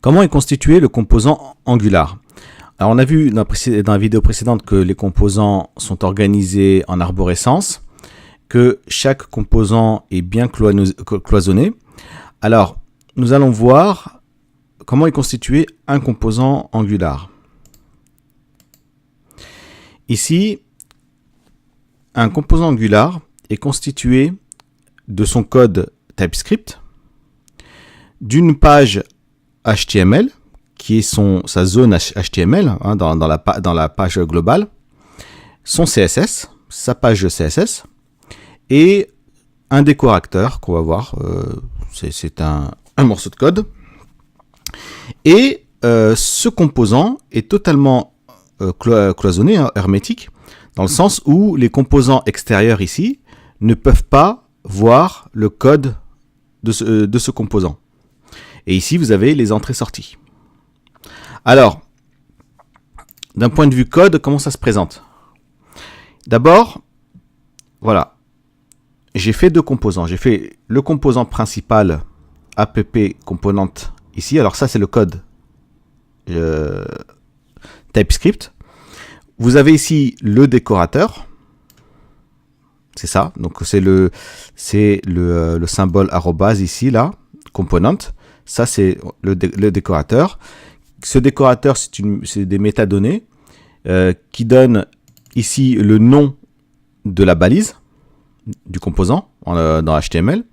Comment est constitué le composant Angular? Alors on a vu dans la vidéo précédente que les composants sont organisés en arborescence, que chaque composant est bien cloisonné. Alors nous allons voir comment est constitué un composant Angular. Ici, un composant Angular est constitué de son code TypeScript, d'une page HTML, qui est sa zone HTML dans la page globale, son CSS, sa page CSS, et un décorateur qu'on va voir, c'est un morceau de code. Et ce composant est totalement cloisonné, hermétique, dans le sens où les composants extérieurs ici ne peuvent pas voir le code de ce composant. Et ici, vous avez les entrées-sorties. Alors, d'un point de vue code, comment ça se présente? D'abord, voilà, j'ai fait deux composants. J'ai fait le composant principal app component ici. Alors ça, c'est le code TypeScript. Vous avez ici le décorateur. C'est ça. Donc c'est le symbole arrobase ici, là, component. Ça, c'est le décorateur. Ce décorateur, c'est des métadonnées qui donnent ici le nom de la balise du composant dans HTML.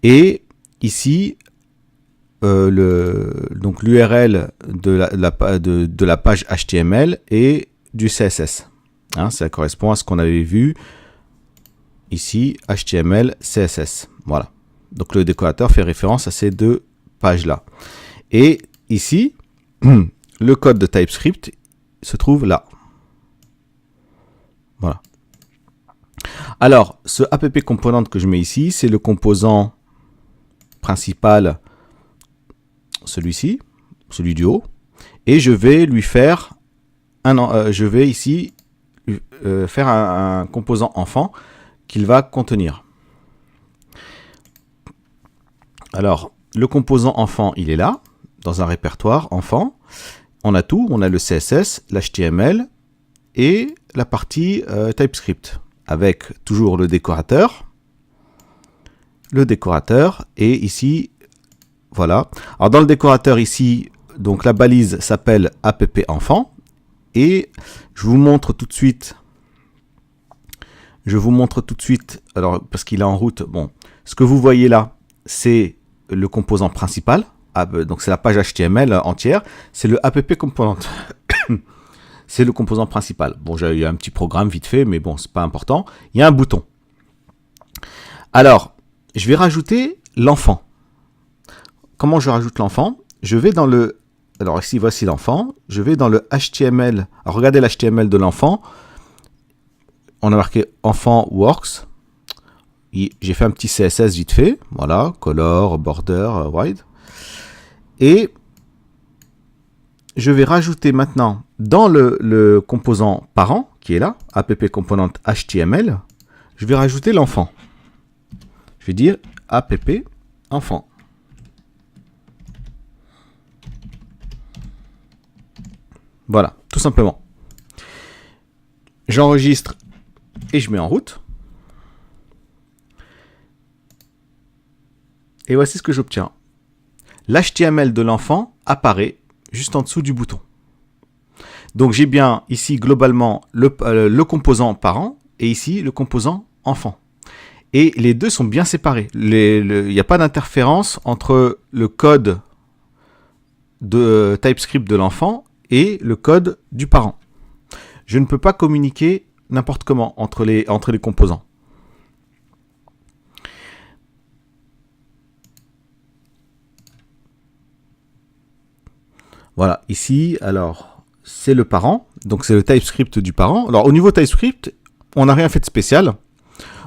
Et ici, donc l'URL de la page HTML et du CSS. Hein, ça correspond à ce qu'on avait vu ici, HTML, CSS. Voilà. Donc le décorateur fait référence à ces deux pages-là. Et ici, le code de TypeScript se trouve là. Voilà. Alors, ce app component que je mets ici, c'est le composant principal, celui-ci, celui du haut. Et je vais lui faire je vais ici faire un composant enfant qu'il va contenir. Alors, le composant enfant, il est là, dans un répertoire enfant. On a tout, on a le CSS, l'HTML et la partie TypeScript, avec toujours le décorateur et ici, voilà. Alors dans le décorateur ici, donc la balise s'appelle app enfant et je vous montre tout de suite, alors parce qu'il est en route, bon, ce que vous voyez là, c'est le composant principal, donc c'est la page HTML entière, c'est le app component. C'est le composant principal. Bon, j'ai eu un petit programme vite fait, mais bon, c'est pas important. Il y a un bouton. Alors, je vais rajouter l'enfant. Comment je rajoute l'enfant? Je vais dans le... Alors ici, voici l'enfant. Je vais dans le HTML. Alors, regardez l'HTML de l'enfant. On a marqué enfant works. J'ai fait un petit CSS vite fait. Voilà, color, border, wide. Et je vais rajouter maintenant dans le composant parent qui est là, app component HTML, je vais rajouter l'enfant. Je vais dire app enfant. Voilà, tout simplement. J'enregistre et je mets en route. Et voici ce que j'obtiens. L'HTML de l'enfant apparaît juste en dessous du bouton. Donc j'ai bien ici globalement le composant parent et ici le composant enfant. Et les deux sont bien séparés. Il n'y a pas d'interférence entre le code de TypeScript de l'enfant et le code du parent. Je ne peux pas communiquer n'importe comment entre les composants. Voilà, ici, alors, c'est le parent, donc c'est le TypeScript du parent. Alors, au niveau TypeScript, on n'a rien fait de spécial.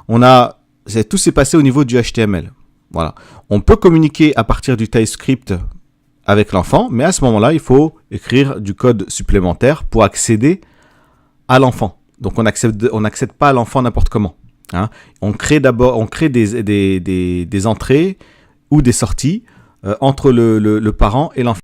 Tout s'est passé au niveau du HTML. Voilà. On peut communiquer à partir du TypeScript avec l'enfant, mais à ce moment-là, il faut écrire du code supplémentaire pour accéder à l'enfant. Donc, on n'accède pas à l'enfant n'importe comment. Hein. On crée des entrées ou des sorties entre le parent et l'enfant.